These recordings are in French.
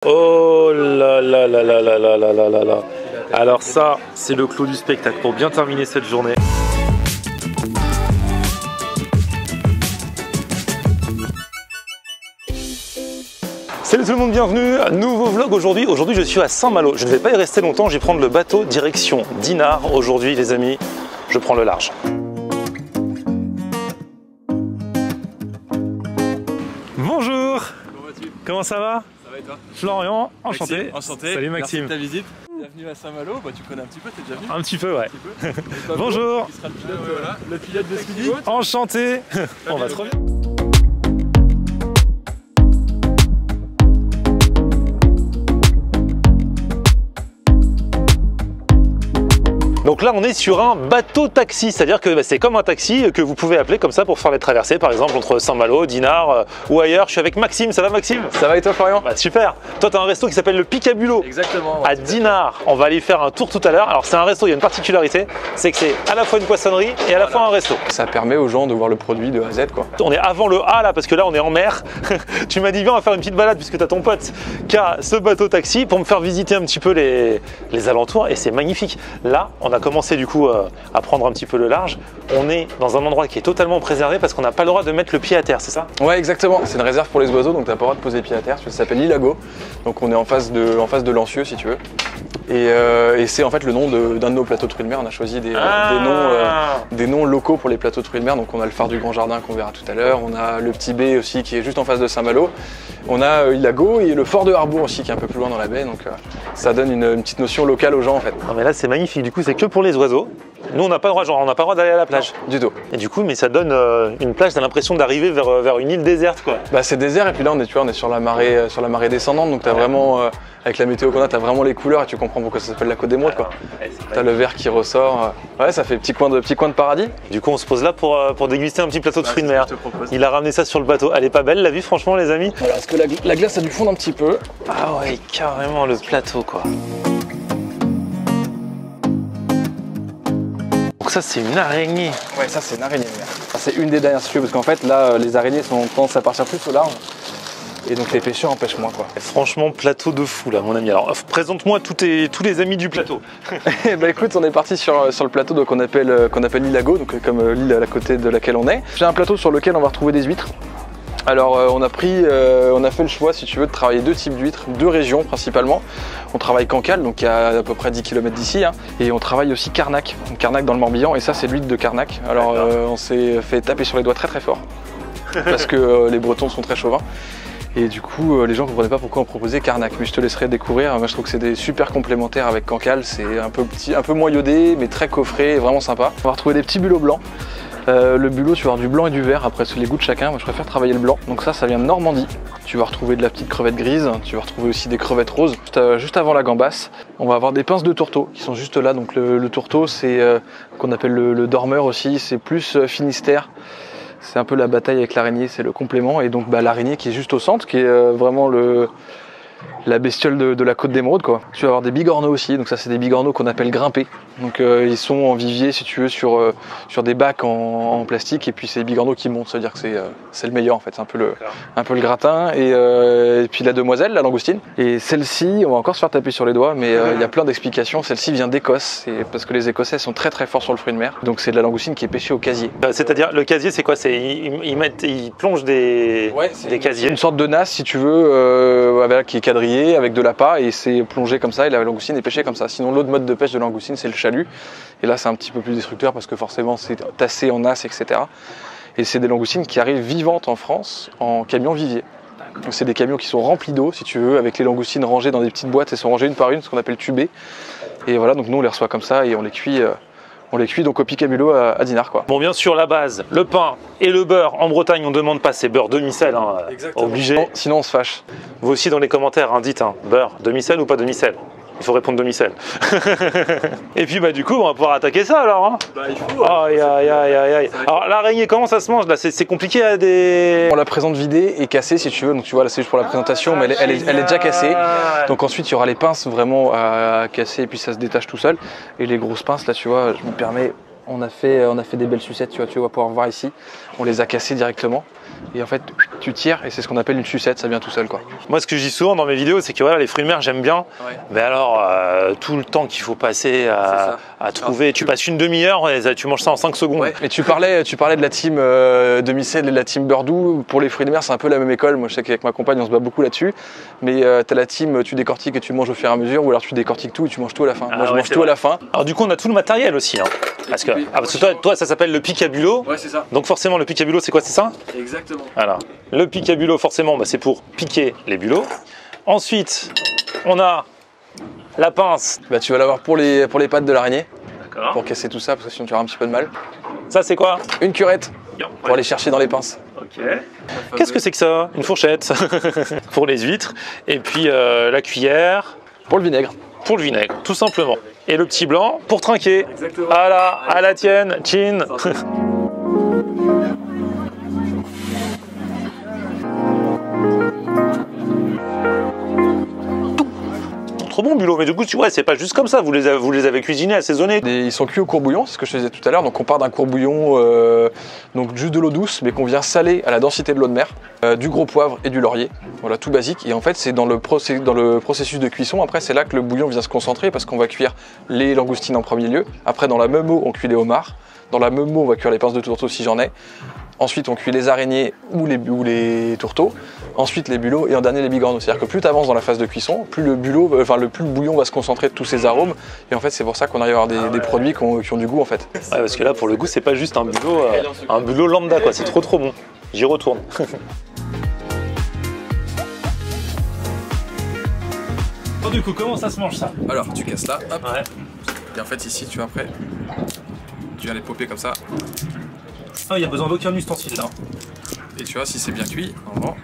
Oh là là là là là là là là là là. Alors ça, c'est le clou du spectacle pour bien terminer cette journée. Salut tout le monde, bienvenue, nouveau vlog aujourd'hui. Aujourd'hui je suis à Saint-Malo, je ne vais pas y rester longtemps, je vais prendre le bateau direction Dinard. Aujourd'hui les amis, je prends le large. Bonjour. Comment ça va? Ça va et toi? Florian, enchanté. Maxime, enchanté. Salut Maxime. Merci de ta visite. Bienvenue à Saint-Malo, bah, tu connais un petit peu, t'es déjà venu? Un petit peu, ouais. Un petit peu. Bonjour. Qui sera le pilote, le pilote de ce midi. Enchanté. On va trop bien. Donc là on est sur un bateau taxi, c'est-à-dire que c'est comme un taxi que vous pouvez appeler comme ça pour faire les traversées, par exemple entre Saint-Malo, Dinard ou ailleurs. Je suis avec Maxime, ça va Maxime? Ça va et toi Florian? Bah, super. Toi tu as un resto qui s'appelle le Picabulot. Exactement. À Dinard. On va aller faire un tour tout à l'heure. Alors c'est un resto, il y a une particularité, c'est que c'est à la fois une poissonnerie et à la fois un resto. Ça permet aux gens de voir le produit de A à Z quoi. On est avant le A là parce que là on est en mer. Tu m'as dit viens on va faire une petite balade puisque tu as ton pote qui a ce bateau taxi pour me faire visiter un petit peu les alentours et c'est magnifique. Là on a commencé du coup à prendre un petit peu le large. On est dans un endroit qui est totalement préservé parce qu'on n'a pas le droit de mettre le pied à terre, c'est ça? Ouais exactement, c'est une réserve pour les oiseaux donc t'as pas le droit de poser pied à terre, ça s'appelle l'Ilago. Donc on est en face de Lancieux si tu veux. Et c'est en fait le nom d'un de nos plateaux de fruits de mer. On a choisi des noms locaux pour les plateaux de fruits de mer. Donc on a le phare du Grand Jardin qu'on verra tout à l'heure. On a le petit B aussi qui est juste en face de Saint-Malo. On a Ilago et le fort de Harbour aussi qui est un peu plus loin dans la baie. Donc ça donne une petite notion locale aux gens en fait. Non mais là c'est magnifique, du coup c'est que pour les oiseaux. Nous on n'a pas le droit, genre on n'a pas le droit d'aller à la plage. Non, du tout. Et du coup mais ça donne une plage, t'as l'impression d'arriver vers une île déserte quoi. Bah c'est désert et puis là on est sur la marée descendante donc t'as vraiment avec la météo qu'on a, t'as vraiment les couleurs et tu comprends pourquoi ça s'appelle la Côte d'Émeraude quoi. T'as le vert qui ressort, ouais ça fait petit coin de paradis. Du coup on se pose là pour déguster un petit plateau de fruits de mer. Il a ramené ça sur le bateau, elle est pas belle la vue franchement les amis? Voilà, parce que la glace a dû fondre un petit peu. Ah ouais carrément le plateau quoi. Donc ça c'est une araignée. Ouais ça c'est une araignée de mer. C'est une des dernières si tu veux parce qu'en fait là les araignées sont tendance à partir plus au large. Et donc les pêcheurs empêchent moins quoi. Franchement plateau de fou là mon ami. Alors présente-moi tous les amis du plateau. Bah écoute on est parti sur le plateau qu'on appelle l'Ilago, donc comme l'île à côté de laquelle on est. J'ai un plateau sur lequel on va retrouver des huîtres. Alors on a fait le choix si tu veux de travailler deux types d'huîtres, deux régions principalement. On travaille Cancale, donc qui est à peu près 10 km d'ici, hein, et on travaille aussi Carnac dans le Morbihan, et ça c'est l'huître de Carnac. Alors on s'est fait taper sur les doigts très très fort, parce que les Bretons sont très chauvins. Et du coup, les gens ne comprenaient pas pourquoi on proposait Carnac, mais je te laisserai découvrir. Moi, je trouve que c'est des super complémentaires avec Cancale. C'est un peu moins iodé, mais très coffré, vraiment sympa. On va retrouver des petits bulots blancs. Le bulot, tu vas avoir du blanc et du vert. Après, c'est les goûts de chacun. Moi, je préfère travailler le blanc. Donc ça vient de Normandie. Tu vas retrouver de la petite crevette grise. Tu vas retrouver aussi des crevettes roses. Juste avant la gambasse, on va avoir des pinces de tourteau qui sont juste là. Donc le tourteau, c'est qu'on appelle le dormeur aussi. C'est plus Finistère. C'est un peu la bataille avec l'araignée, c'est le complément. Et donc l'araignée qui est juste au centre, qui est vraiment la bestiole de la Côte d'Émeraude quoi. Tu vas avoir des bigorneaux aussi, donc ça c'est des bigorneaux qu'on appelle grimpés. Donc ils sont en vivier si tu veux sur des bacs en plastique et puis c'est des bigorneaux qui montent, ça veut dire que c'est le meilleur en fait, c'est un peu le gratin et puis la demoiselle, la langoustine. Et celle-ci, on va encore se faire taper sur les doigts mais il y a plein d'explications. Celle-ci vient d'Écosse, parce que les Écossais sont très très forts sur le fruit de mer. Donc c'est de la langoustine qui est pêchée au casier. C'est-à-dire le casier c'est quoi? Ils plongent des casiers. Une sorte de nasse si tu veux, qui est quadrillée avec de l'appât et c'est plongé comme ça et la langoustine est pêchée comme ça. Sinon l'autre mode de pêche de langoustine c'est le chalut et là c'est un petit peu plus destructeur parce que forcément c'est tassé en nasse etc. Et c'est des langoustines qui arrivent vivantes en France en camion vivier. Donc c'est des camions qui sont remplis d'eau si tu veux avec les langoustines rangées dans des petites boîtes, elles sont rangées une par une, ce qu'on appelle tubées. Et voilà donc nous on les reçoit comme ça et on les cuit donc au Picabulot à Dinard quoi. Bon bien sûr la base, le pain et le beurre en Bretagne on demande pas, c'est beurre demi-sel hein, obligé. Bon, sinon on se fâche. Vous aussi dans les commentaires hein, dites beurre demi-sel ou pas demi-sel. Il faut répondre demi-sel. Et puis du coup on va pouvoir attaquer ça alors hein. Bah il faut. Aïe aïe aïe aïe aïe. Alors l'araignée comment ça se mange là? C'est compliqué à des... On la présente vidée et cassée si tu veux, donc tu vois là c'est juste pour la présentation mais elle est déjà cassée. Donc ensuite il y aura les pinces vraiment à casser et puis ça se détache tout seul. Et les grosses pinces là tu vois, je me permets on a fait des belles sucettes, tu vas pouvoir voir ici. On les a cassées directement. Et en fait, tu tires et c'est ce qu'on appelle une sucette, ça vient tout seul quoi. Moi, ce que je dis souvent dans mes vidéos, c'est que voilà, les fruits de mer, j'aime bien. Ouais. Mais alors, tout le temps qu'il faut passer à trouver, alors, tu passes une demi-heure et tu manges ça en 5 secondes. Ouais. Et tu parlais de la team demi-sel et de la team beurre doux. Pour les fruits de mer, c'est un peu la même école. Moi, je sais qu'avec ma compagne, on se bat beaucoup là-dessus. Mais tu as la team, tu décortiques et tu manges au fur et à mesure, ou alors tu décortiques tout et tu manges tout à la fin. Moi, je mange tout à la fin. Alors du coup, on a tout le matériel aussi. Hein. Parce que toi, ça s'appelle le picabulo. Ouais, c'est ça. Donc forcément, le picabulo, c'est quoi, c'est ça? Exactement. Alors, le picabulo, forcément, c'est pour piquer les bulots. Ensuite, on a la pince. Bah, tu vas l'avoir pour les pattes de l'araignée. D'accord. Pour casser tout ça, parce que sinon tu auras un petit peu de mal. Ça, c'est quoi? Une curette. Pour aller chercher dans les pinces. Ok. Qu'est-ce que c'est que ça? Une fourchette pour les huîtres. Et puis la cuillère. Pour le vinaigre. Pour le vinaigre, tout simplement. Et le petit blanc pour trinquer. Exactement. Voilà, à la tienne, chin. Trop bon bulot, mais du coup tu vois, c'est pas juste comme ça, vous les avez cuisinés, assaisonnés. Ils sont cuits au courbouillon, c'est ce que je te disais tout à l'heure, donc on part d'un courbouillon, donc juste de l'eau douce, mais qu'on vient saler à la densité de l'eau de mer, du gros poivre et du laurier, voilà, tout basique. Et en fait c'est dans le processus de cuisson, après c'est là que le bouillon vient se concentrer, parce qu'on va cuire les langoustines en premier lieu, après dans la même eau on cuit les homards, dans la même eau on va cuire les pinces de tourteau si j'en ai, ensuite on cuit les araignées ou les tourteaux, ensuite les bulots et en dernier les bigorneaux. C'est-à-dire que plus tu avances dans la phase de cuisson, plus le bouillon va se concentrer de tous ces arômes. Et en fait c'est pour ça qu'on arrive à avoir des produits qui ont du goût en fait. Ouais, parce que là pour le goût c'est pas juste un bulot lambda quoi, c'est trop bon. J'y retourne. Oh, du coup comment ça se mange ça? Alors tu casses là, hop. Ouais. Et en fait ici tu vas après, tu viens les popper comme ça. Ah, il n'y a besoin d'aucun ustensile là. Et tu vois si c'est bien cuit, normalement,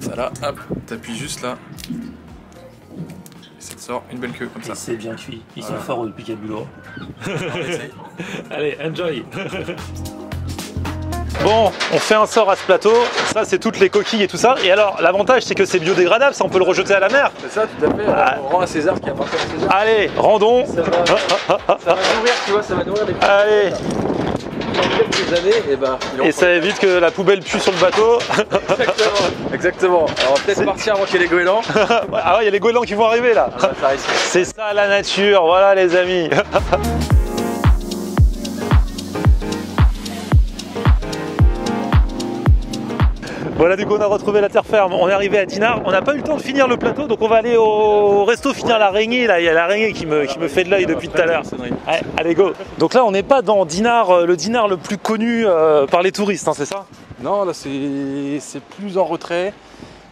ça là, hop, t'appuies juste là. Et ça te sort une belle queue comme ça. C'est bien cuit, ils sont forts au picabulo. Allez, enjoy. Bon, on fait un sort à ce plateau, ça c'est toutes les coquilles et tout ça. Et alors l'avantage c'est que c'est biodégradable, ça on peut le rejeter à la mer. C'est ça, tout à fait, on rend à César ce qui appartient à César. Allez, rendons. Ça va nourrir, tu vois, ça va nourrir les petits. Allez. Dans quelques années, et ça évite que la poubelle pue sur le bateau. Exactement. Alors on va peut-être partir avant qu'il y ait les goélands. Ah ouais, il y a les goélands qui vont arriver là. C'est ça la nature, voilà les amis. Voilà, du coup on a retrouvé la terre ferme, on est arrivé à Dinard, on n'a pas eu le temps de finir le plateau, donc on va aller au resto finir l'araignée, là il y a l'araignée qui me fait de l'œil depuis tout à l'heure. Allez go. Donc là on n'est pas dans Dinard, le Dinard le plus connu par les touristes, hein, c'est ça? Non, là c'est plus en retrait,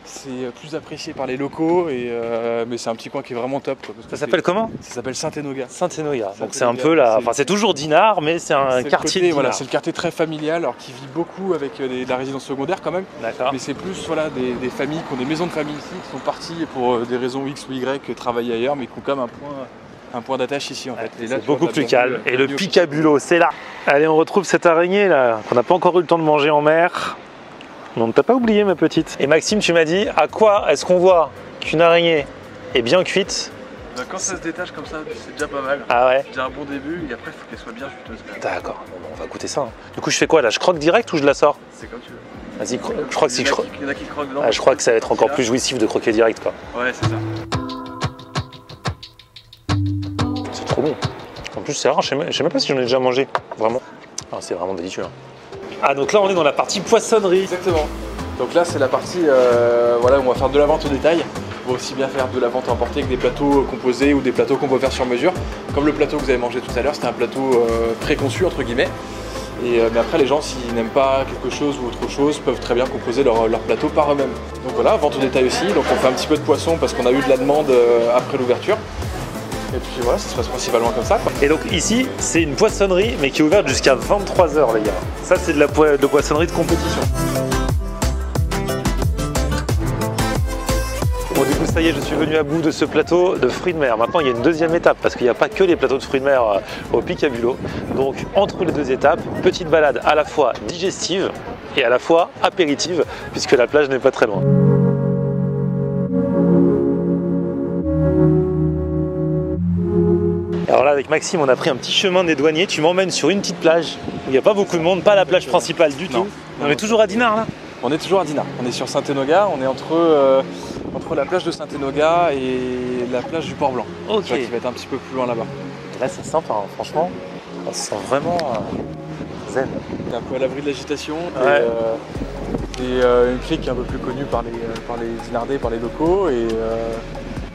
c'est plus apprécié par les locaux, mais c'est un petit coin qui est vraiment top. Quoi, ça s'appelle comment? Ça s'appelle Saint-Enoga. Saint-Enoga, donc c'est un peu la... Enfin c'est toujours Dinard, mais c'est un quartier de Dinard. Voilà, c'est le quartier très familial, alors qui vit beaucoup avec de la résidence secondaire quand même. D'accord. Mais c'est plus voilà, des familles qui ont des maisons de famille ici, qui sont parties pour des raisons X ou Y, travailler ailleurs, mais qui ont quand même un point d'attache ici en fait. C'est beaucoup plus calme. Et le picabulo, c'est là. Allez, on retrouve cette araignée là, qu'on n'a pas encore eu le temps de manger en mer. On ne t'a pas oublié ma petite. Et Maxime, tu m'as dit, à quoi est-ce qu'on voit qu'une araignée est bien cuite? Quand ça se détache comme ça, c'est déjà pas mal. Ah ouais? C'est déjà un bon début et après il faut qu'elle soit bien juteuse. D'accord, bon, on va goûter ça. Hein. Du coup je fais quoi là? Je croque direct ou je la sors? C'est comme tu veux. Vas-y, je crois que si je croque... Il y en a qui croquent dedans. Ah, je crois que ça va être encore plus jouissif de croquer direct quoi. Ouais, c'est ça. C'est trop bon. En plus c'est rare, je sais même pas si j'en ai déjà mangé. Vraiment. Ah, c'est vraiment délicieux. Hein. Ah donc là on est dans la partie poissonnerie. Exactement. Donc là c'est la partie voilà, où on va faire de la vente au détail. On va aussi bien faire de la vente emportée avec des plateaux composés ou des plateaux qu'on peut faire sur mesure. Comme le plateau que vous avez mangé tout à l'heure, c'était un plateau préconçu entre guillemets. Mais après les gens s'ils n'aiment pas quelque chose ou autre chose peuvent très bien composer leur plateau par eux-mêmes. Donc voilà, vente au détail aussi. Donc on fait un petit peu de poisson parce qu'on a eu de la demande après l'ouverture. Et puis voilà, ça se passe principalement comme ça. Quoi. Et donc ici, c'est une poissonnerie, mais qui est ouverte jusqu'à 23 h les gars. Ça, c'est de la poissonnerie de compétition. Bon, du coup, ça y est, je suis venu à bout de ce plateau de fruits de mer. Maintenant, il y a une deuxième étape, parce qu'il n'y a pas que les plateaux de fruits de mer au Picabulo. Donc, entre les deux étapes, petite balade à la fois digestive et à la fois apéritive, puisque la plage n'est pas très loin. Alors là, avec Maxime, on a pris un petit chemin des douaniers. Tu m'emmènes sur une petite plage où il n'y a pas beaucoup de monde, pas la plage principale du tout. On est toujours à Dinard là? On est toujours à Dinard. On est sur Saint-Enogat. On est entre la plage de Saint-Enogat et la plage du Port-Blanc. Ok. Qui va être un petit peu plus loin là-bas. Là c'est sympa, hein. Franchement, on se sent vraiment zen. On est un peu à l'abri de l'agitation. Ouais. Et une crique qui est un peu plus connue par les Dinardais, par les locaux. Et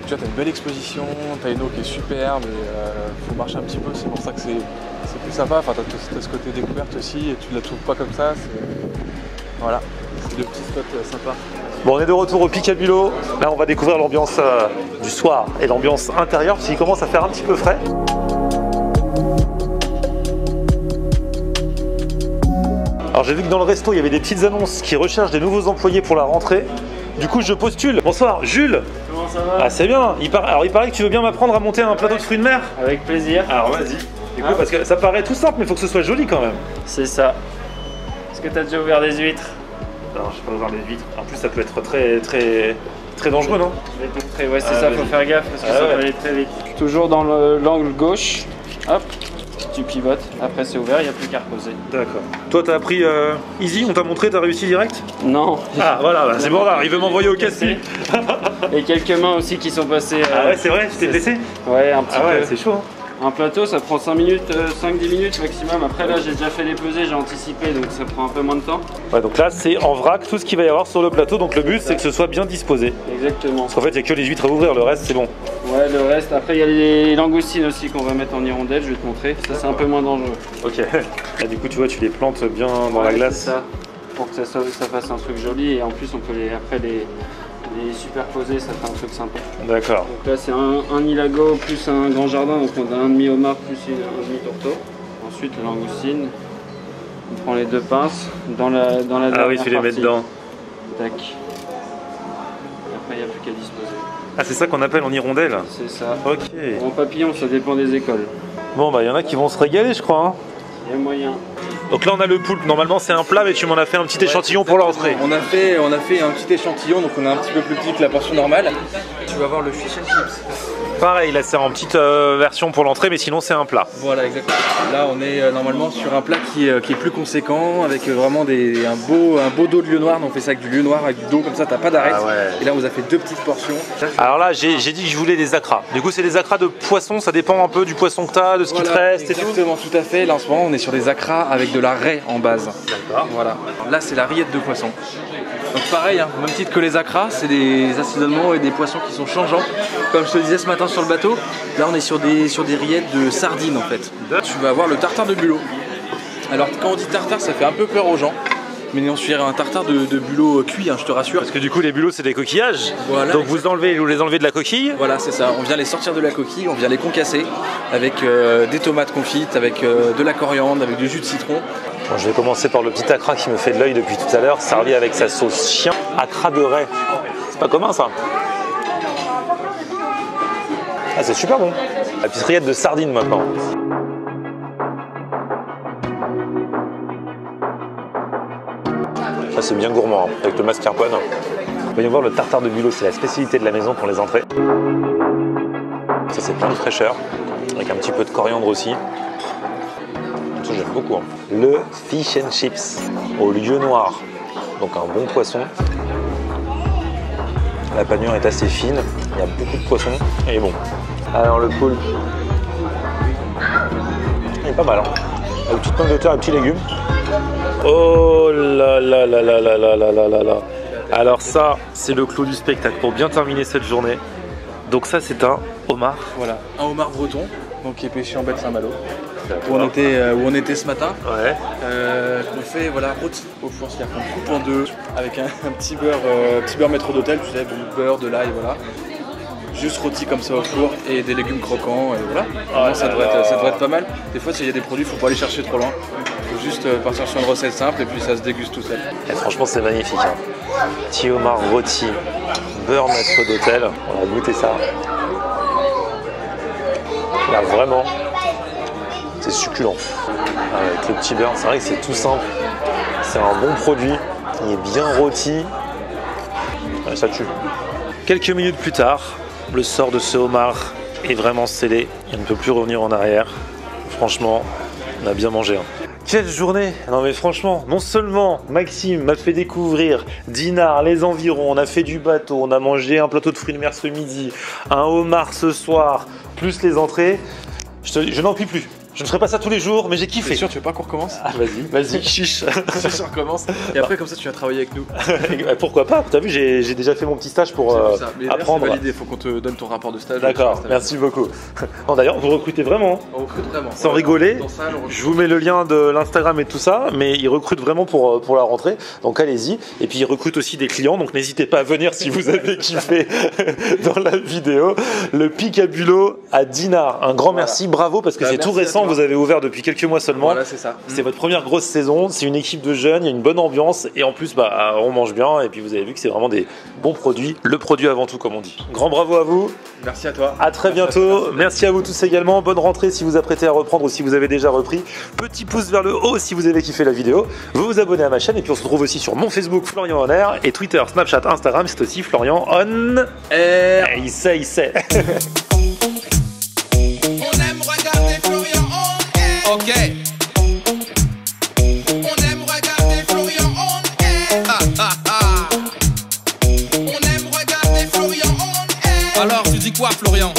tu vois, t'as une belle exposition, t'as une eau qui est superbe. Il faut marcher un petit peu, c'est pour ça que c'est plus sympa. Enfin, t'as ce côté découverte aussi et tu la trouves pas comme ça. Voilà, c'est le petit spot sympa. Bon, on est de retour au Picabullo. Là, on va découvrir l'ambiance du soir et l'ambiance intérieure parce qu'il commence à faire un petit peu frais. Alors, j'ai vu que dans le resto, il y avait des petites annonces qui recherchent des nouveaux employés pour la rentrée. Du coup, je postule. Bonsoir, Jules. Comment ça va? Ah, c'est bien. Alors, il paraît que tu veux bien m'apprendre à monter un plateau de fruits de mer. Avec plaisir. Alors, vas-y. Du coup, parce que ça paraît tout simple, mais il faut que ce soit joli quand même. C'est ça. Est-ce que tu as déjà ouvert des huîtres? Non, je sais pas ouvrir les vitres. En plus, ça peut être très dangereux, non? Ouais, c'est ça, faut faire gaffe parce que ça peut aller très vite. Toujours dans l'angle gauche. Hop, tu pivotes. Après, c'est ouvert, il n'y a plus qu'à reposer. D'accord. Toi, t'as appris easy, on t'a montré, t'as réussi direct? Non. Ah, voilà, bah, c'est bon, là, il veut m'envoyer au casse-pied. Et quelques mains aussi qui sont passées. Ah ouais, c'est vrai, tu t'es blessé? Ouais, un petit peu. Ah ouais, peu. c'est chaud. Hein. Un plateau, ça prend 5 minutes, 5-10 minutes maximum. Après, là, j'ai déjà fait les pesées, j'ai anticipé, donc ça prend un peu moins de temps. Ouais, donc là, c'est en vrac tout ce qu'il va y avoir sur le plateau. Donc le but, c'est que ce soit bien disposé. Exactement. Parce qu'en fait, il n'y a que les huîtres à ouvrir, le reste, c'est bon. Ouais, le reste. Après, il y a les langoustines aussi qu'on va mettre en hirondelle, je vais te montrer. Ça, c'est un peu moins dangereux. Ok. Là, du coup, tu vois, tu les plantes bien dans la glace. C'est ça. Pour que ça fasse un truc joli. Et en plus, on peut les superposer, ça fait un truc sympa. D'accord. Donc là, c'est un nilago plus un grand jardin. Donc on a un demi-homard plus un demi-tourteau. Ensuite, la langoustine. On prend les deux pinces dans la Ah oui, tu les mets dedans. Tac. Et après, il n'y a plus qu'à disposer. Ah, c'est ça qu'on appelle en hirondelle? C'est ça. Ok. En papillon, ça dépend des écoles. Bon, bah, il y en a qui vont se régaler, je crois. Hein. Il y a moyen. Donc là, on a le poulpe. Normalement, c'est un plat, mais tu m'en as fait un petit échantillon pour l'entrée. On a fait un petit échantillon, donc on est un petit peu plus petit que la portion normale. Tu vas voir le fish and chips. Pareil, là, c'est en petite version pour l'entrée, mais sinon, c'est un plat. Voilà, exactement. Là, on est normalement sur un plat qui est plus conséquent, avec vraiment un beau dos de lieu noir. Donc on fait ça avec du lieu noir, avec du dos, comme ça, t'as pas d'arrêt. Ah ouais. Et là, on vous a fait deux petites portions. Alors là, j'ai dit que je voulais des acras. Du coup, c'est des acras de poisson, ça dépend un peu du poisson que t'as, de ce qui te reste et tout. Exactement, tout à fait. Là, en ce moment, on est sur des acras avec de la raie en base. D'accord. Voilà. Là, c'est la rillette de poisson. Donc pareil, hein, même titre que les acras, c'est des assaisonnements et des poissons qui sont changeants. Comme je te disais ce matin sur le bateau, là on est sur des rillettes de sardines en fait. Tu vas avoir le tartare de bulot. Alors quand on dit tartare, ça fait un peu peur aux gens. Mais non, je suis un tartare de bulot cuit, hein, je te rassure. Parce que du coup, les bulots, c'est des coquillages. Voilà, donc vous les enlevez de la coquille. Voilà, c'est ça. On vient les sortir de la coquille, on vient les concasser avec des tomates confites, avec de la coriandre, avec du jus de citron. Bon, je vais commencer par le petit acra qui me fait de l'œil depuis tout à l'heure, servi avec sa sauce chien. Acra de raie. C'est pas commun ça. Ah, c'est super bon. La petite rillette de sardines maintenant. Ça c'est bien gourmand, hein, avec le mascarpone. Voyons voir le tartare de bulot, c'est la spécialité de la maison pour les entrées. Ça c'est plein de fraîcheur, avec un petit peu de coriandre aussi. Ça j'aime beaucoup. Hein. Le fish and chips au lieu noir, donc un bon poisson. La panure est assez fine, il y a beaucoup de poissons et bon. Alors le poulpe, il est pas mal, hein. Avec petite pomme de terre et petits légumes. Oh là là là là là là là là là là. Alors ça, c'est le clou du spectacle pour bien terminer cette journée. Donc ça, c'est un homard. Voilà, un homard breton, donc qui est pêché en baie de Saint-Malo. Où on était ce matin. Ouais. On fait rôti au four, c'est-à-dire qu'on coupe en deux avec un petit beurre maître d'hôtel, tu sais, du beurre, de l'ail, voilà. Juste rôti comme ça au four et des légumes croquants et voilà. Oh, ça devrait être pas mal. Des fois, s'il y a des produits, il faut pas aller chercher trop loin. Il faut juste partir sur une recette simple et puis ça se déguste tout seul. Et franchement, c'est magnifique. Hein. Petit homard rôti, beurre maître d'hôtel. On va goûter ça. Là, vraiment, c'est succulent. Avec le petit beurre, c'est vrai que c'est tout simple. C'est un bon produit. Il est bien rôti. Ouais, ça tue. Quelques minutes plus tard, le sort de ce homard est vraiment scellé. Il ne peut plus revenir en arrière. Franchement, on a bien mangé. Quelle journée! Non mais franchement, non seulement Maxime m'a fait découvrir Dinard, les environs, on a fait du bateau, on a mangé un plateau de fruits de mer ce midi, un homard ce soir, plus les entrées, je n'en puis plus. Je ne ferai pas ça tous les jours, mais j'ai kiffé. T'es sûr, tu veux pas qu'on recommence? Ah, vas-y, chiche. C'est sûr, on recommence. Et après, comme ça, tu vas travailler avec nous. Pourquoi pas? T'as vu, j'ai déjà fait mon petit stage pour apprendre. Il faut qu'on te donne ton rapport de stage. D'accord, merci beaucoup. Bon, d'ailleurs, vous recrutez vraiment. On recrute vraiment. Sans rigoler, je vous mets le lien de l'Instagram et tout ça, mais ils recrutent vraiment pour la rentrée, donc allez-y. Et puis ils recrutent aussi des clients, donc n'hésitez pas à venir si vous avez kiffé dans la vidéo. Le Picabulot à Dinard. Un grand merci, bravo, parce que c'est tout récent. Vous avez ouvert depuis quelques mois seulement. Voilà, c'est ça. C'est votre première grosse saison. C'est une équipe de jeunes, il y a une bonne ambiance et en plus, on mange bien. Et puis vous avez vu que c'est vraiment des bons produits. Le produit avant tout, comme on dit. Grand bravo à vous. Merci à toi. À très bientôt. Merci à vous tous également. Bonne rentrée si vous apprêtez à reprendre ou si vous avez déjà repris. Petit pouce vers le haut si vous avez kiffé la vidéo. Vous vous abonnez à ma chaîne et puis on se retrouve aussi sur mon Facebook Florian On Air et Twitter, Snapchat, Instagram. C'est aussi Florian On Air. Il sait. Ok. On aime regarder Florian On Air. On aime regarder Florian On Air. Alors tu dis quoi Florian?